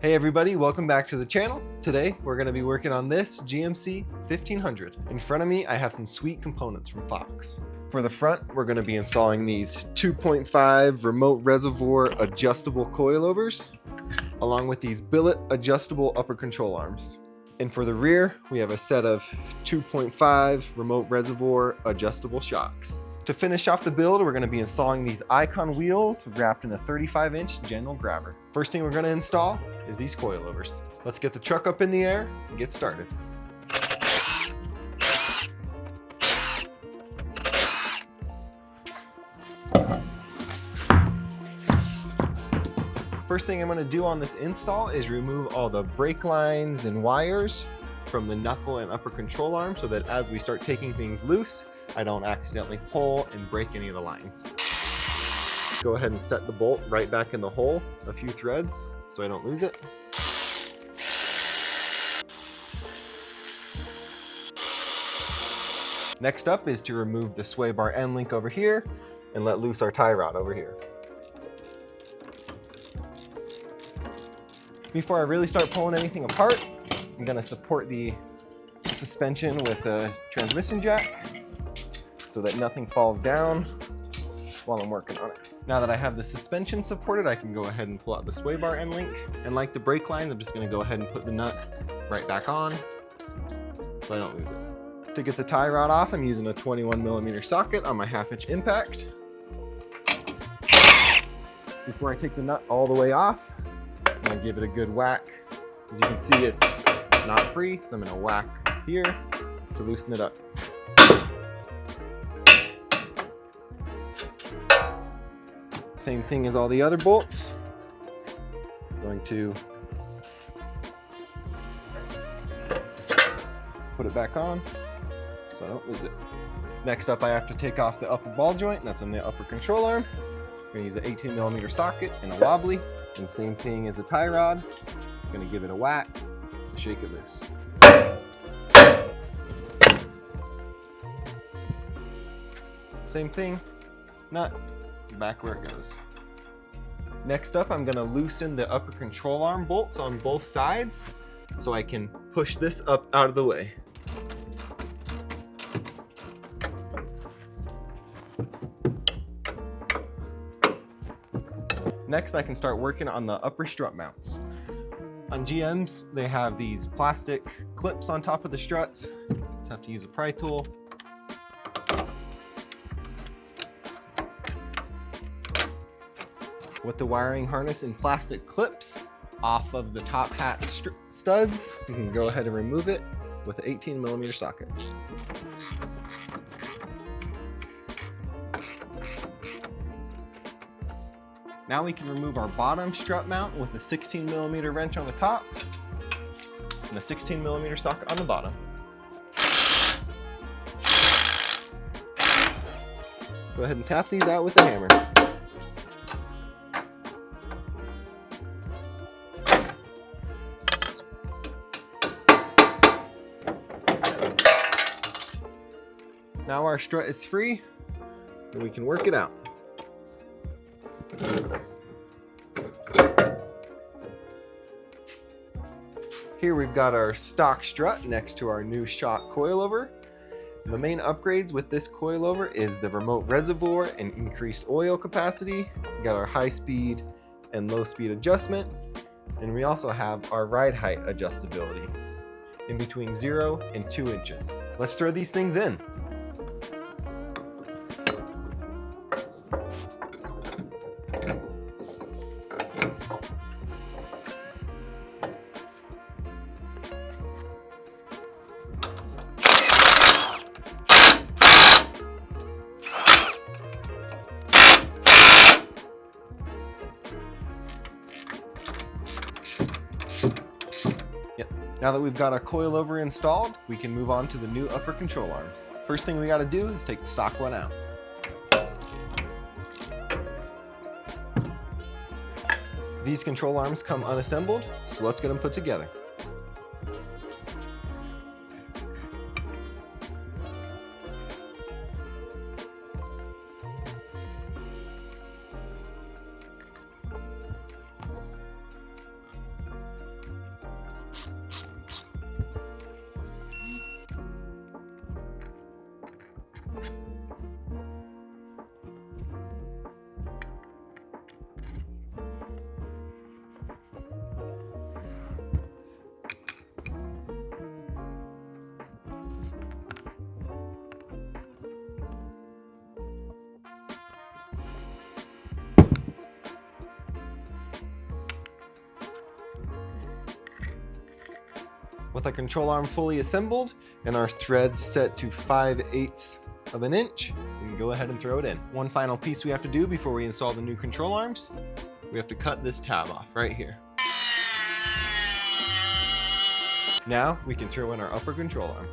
Hey everybody, welcome back to the channel. Today we're going to be working on this GMC 1500. In front of me I have some sweet components from Fox. For the front we're going to be installing these 2.5 remote reservoir adjustable coilovers along with these billet adjustable upper control arms. And for the rear we have a set of 2.5 remote reservoir adjustable shocks. To finish off the build, we're going to be installing these Icon wheels wrapped in a 35-inch general grabber. First thing we're going to install is these coilovers. Let's get the truck up in the air and get started. First thing I'm going to do on this install is remove all the brake lines and wires from the knuckle and upper control arm so that as we start taking things loose, I don't accidentally pull and break any of the lines. Go ahead and set the bolt right back in the hole, a few threads, so I don't lose it. Next up is to remove the sway bar end link over here and let loose our tie rod over here. Before I really start pulling anything apart, I'm going to support the suspension with a transmission jack so that nothing falls down while I'm working on it. Now that I have the suspension supported, I can go ahead and pull out the sway bar end link. And like the brake lines, I'm just going to go ahead and put the nut right back on so I don't lose it. To get the tie rod off, I'm using a 21mm socket on my 1/2-inch impact. Before I take the nut all the way off, I'm going to give it a good whack. As you can see, it's not free, so I'm going to whack here to loosen it up. Same thing as all the other bolts. I'm going to put it back on so I don't lose it. Next up, I have to take off the upper ball joint. That's on the upper control arm. I'm going to use an 18mm socket and a wobbly. And same thing as the tie rod. I'm going to give it a whack to shake it loose. Same thing, nut, back where it goes. Next up, I'm going to loosen the upper control arm bolts on both sides so I can push this up out of the way. Next, I can start working on the upper strut mounts. On GMs, they have these plastic clips on top of the struts. Just have to use a pry tool. With the wiring harness and plastic clips off of the top hat studs, you can go ahead and remove it with an 18mm socket. Now we can remove our bottom strut mount with a 16mm wrench on the top and a 16mm socket on the bottom. Go ahead and tap these out with a hammer. Now our strut is free and we can work it out. Here we've got our stock strut next to our new shock coilover. The main upgrades with this coilover is the remote reservoir and increased oil capacity. We got our high speed and low speed adjustment. And we also have our ride height adjustability in between 0 and 2 inches. Let's throw these things in. Now that we've got our coilover installed, we can move on to the new upper control arms. First thing we got to do is take the stock one out. These control arms come unassembled, so let's get them put together. With our control arm fully assembled and our threads set to 5/8 of an inch, we can go ahead and throw it in. One final piece we have to do before we install the new control arms, we have to cut this tab off right here. Now we can throw in our upper control arm.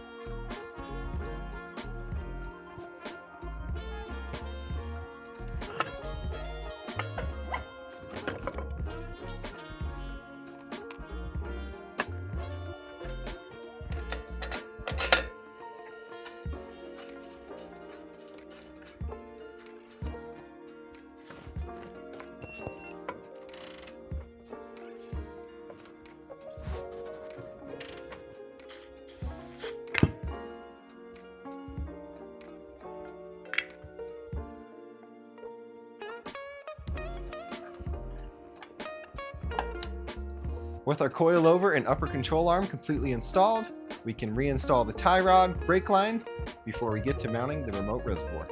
With our coilover and upper control arm completely installed, we can reinstall the tie rod, brake lines, before we get to mounting the remote reservoir.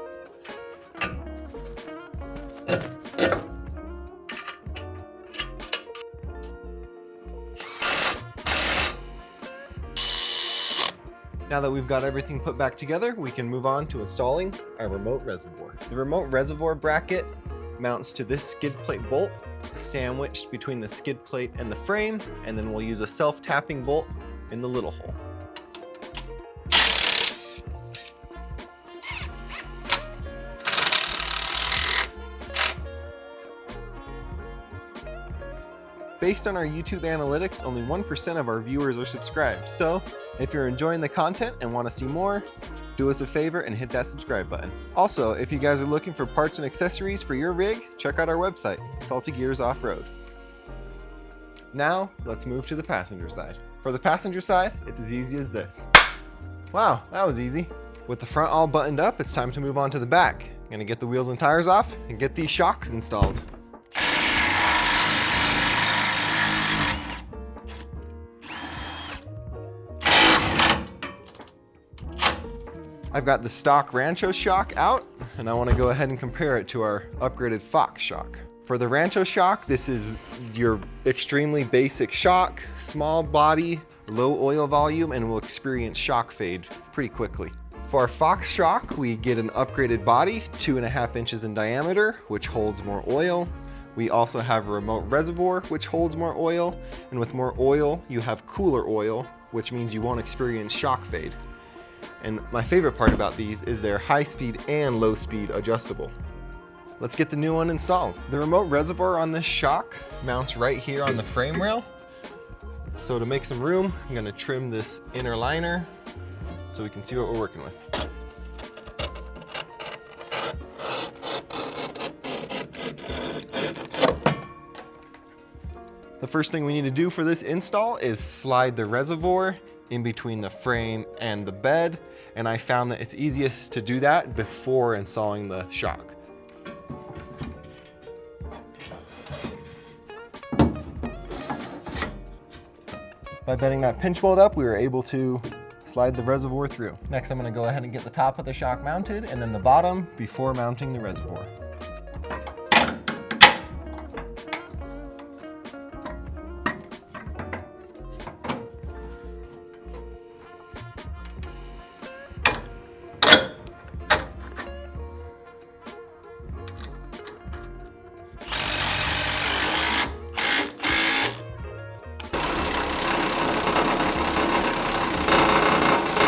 Now that we've got everything put back together, we can move on to installing our remote reservoir. The remote reservoir bracket mounts to this skid plate bolt, sandwiched between the skid plate and the frame, and then we'll use a self-tapping bolt in the little hole. Based on our YouTube analytics, only 1% of our viewers are subscribed. So if you're enjoying the content and want to see more, do us a favor and hit that subscribe button. Also, if you guys are looking for parts and accessories for your rig, check out our website, Salty Gears Off-Road. Now, let's move to the passenger side. For the passenger side, it's as easy as this. Wow, that was easy. With the front all buttoned up, it's time to move on to the back. I'm gonna get the wheels and tires off and get these shocks installed. I've got the stock Rancho shock out, and I want to go ahead and compare it to our upgraded Fox shock. For the Rancho shock, this is your extremely basic shock, small body, low oil volume, and will experience shock fade pretty quickly. For our Fox shock, we get an upgraded body, 2.5 inches in diameter, which holds more oil. We also have a remote reservoir, which holds more oil, and with more oil, you have cooler oil, which means you won't experience shock fade. And my favorite part about these is they're high speed and low speed adjustable. Let's get the new one installed. The remote reservoir on this shock mounts right here on the frame rail. So to make some room, I'm gonna trim this inner liner so we can see what we're working with. The first thing we need to do for this install is slide the reservoir in between the frame and the bed, and I found that it's easiest to do that before installing the shock. By bending that pinch bolt up, we were able to slide the reservoir through. Next, I'm going to go ahead and get the top of the shock mounted and then the bottom before mounting the reservoir.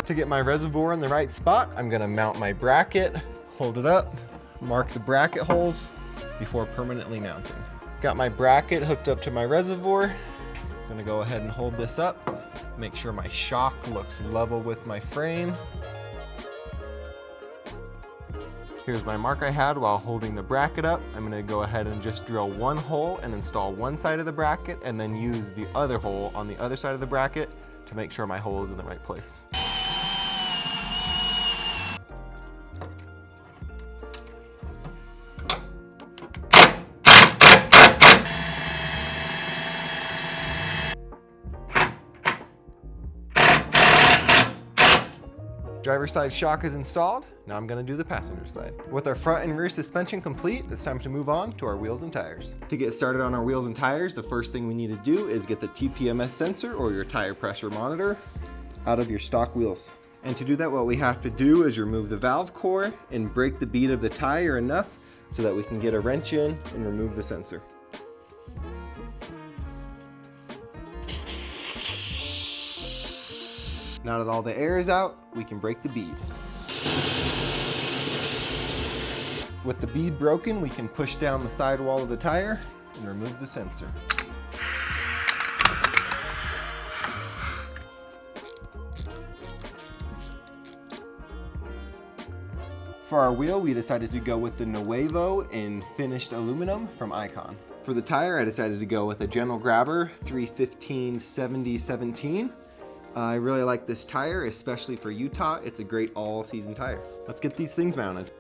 To get my reservoir in the right spot, I'm gonna mount my bracket, hold it up, mark the bracket holes before permanently mounting. Got my bracket hooked up to my reservoir. I'm gonna go ahead and hold this up, make sure my shock looks level with my frame. Here's my mark I had while holding the bracket up. I'm gonna go ahead and just drill one hole and install one side of the bracket and then use the other hole on the other side of the bracket to make sure my hole is in the right place. Driver's side shock is installed. Now I'm gonna do the passenger side. With our front and rear suspension complete, it's time to move on to our wheels and tires. To get started on our wheels and tires, the first thing we need to do is get the TPMS sensor or your tire pressure monitor. out of your stock wheels. And to do that, what we have to do is remove the valve core and break the bead of the tire enough so that we can get a wrench in and remove the sensor. Now that all the air is out, we can break the bead. With the bead broken, we can push down the sidewall of the tire and remove the sensor. For our wheel, we decided to go with the Nuevo in finished aluminum from Icon. For the tire, I decided to go with a General Grabber 315/70/17. I really like this tire, especially for Utah. It's a great all-season tire. Let's get these things mounted.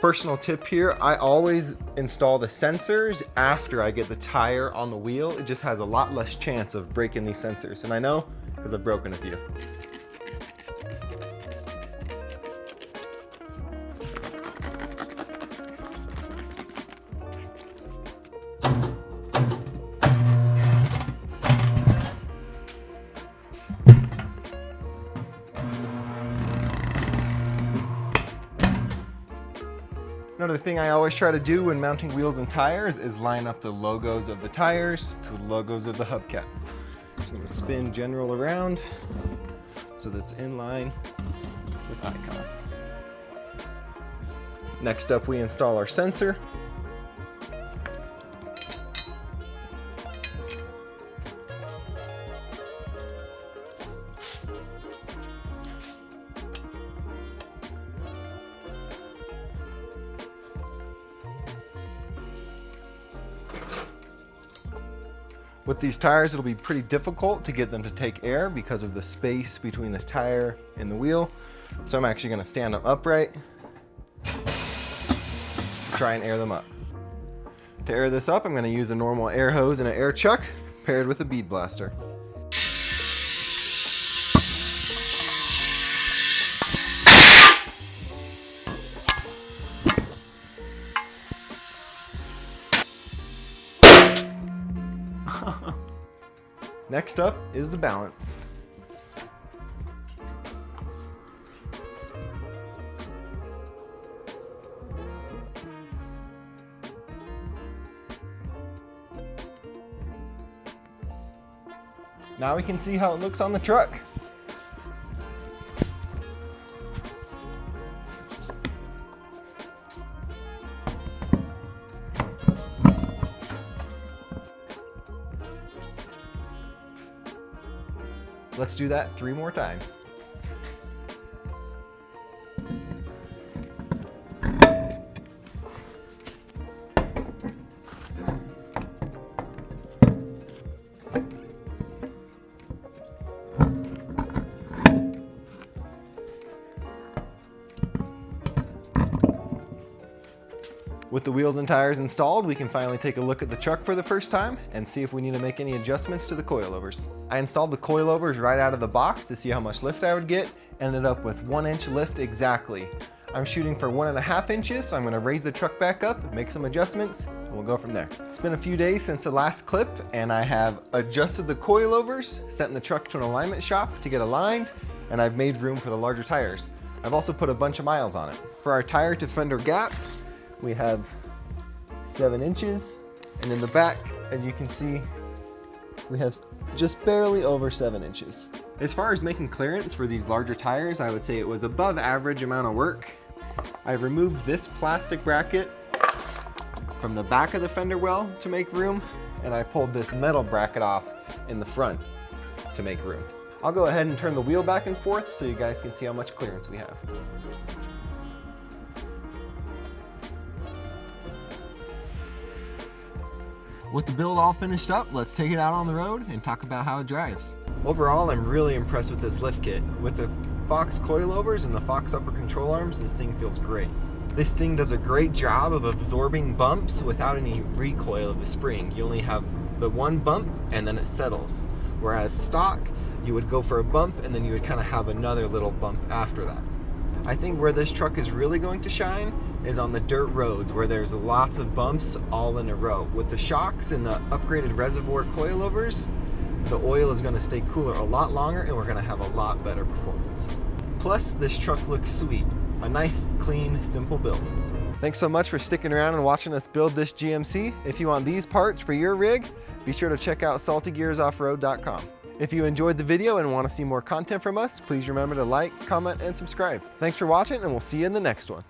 Personal tip here, I always install the sensors after I get the tire on the wheel. It just has a lot less chance of breaking these sensors. And I know because I've broken a few. Another thing I always try to do when mounting wheels and tires is line up the logos of the tires to the logos of the hubcap. So I'm going to spin General around so that's in line with Icon. Next up, we install our sensor. With these tires, it'll be pretty difficult to get them to take air because of the space between the tire and the wheel. So I'm actually going to stand them upright, try and air them up. To air this up, I'm going to use a normal air hose and an air chuck paired with a bead blaster. Next up is the balance. Now we can see how it looks on the truck. Let's do that 3 more times. With the wheels and tires installed, we can finally take a look at the truck for the first time and see if we need to make any adjustments to the coilovers. I installed the coilovers right out of the box to see how much lift I would get. Ended up with 1 inch lift exactly. I'm shooting for 1.5 inches, so I'm going to raise the truck back up, make some adjustments, and we'll go from there. It's been a few days since the last clip, and I have adjusted the coilovers, sent the truck to an alignment shop to get aligned, and I've made room for the larger tires. I've also put a bunch of miles on it. For our tire to fender gap, we have 7 inches, and in the back, as you can see, we have just barely over 7 inches. As far as making clearance for these larger tires, I would say it was above average amount of work. I've removed this plastic bracket from the back of the fender well to make room, and I pulled this metal bracket off in the front to make room. I'll go ahead and turn the wheel back and forth so you guys can see how much clearance we have. With the build all finished up, let's take it out on the road and talk about how it drives. Overall, I'm really impressed with this lift kit. With the Fox coilovers and the Fox upper control arms, this thing feels great. This thing does a great job of absorbing bumps without any recoil of the spring. You only have the one bump and then it settles. Whereas stock, you would go for a bump and then you would kind of have another little bump after that. I think where this truck is really going to shine is on the dirt roads where there's lots of bumps all in a row. With the shocks and the upgraded Reservoir Coilovers, the oil is going to stay cooler a lot longer and we're going to have a lot better performance. Plus, this truck looks sweet. A nice, clean, simple build. Thanks so much for sticking around and watching us build this GMC. If you want these parts for your rig, be sure to check out saltygearsoffroad.com. If you enjoyed the video and want to see more content from us, please remember to like, comment, and subscribe. Thanks for watching, and we'll see you in the next one.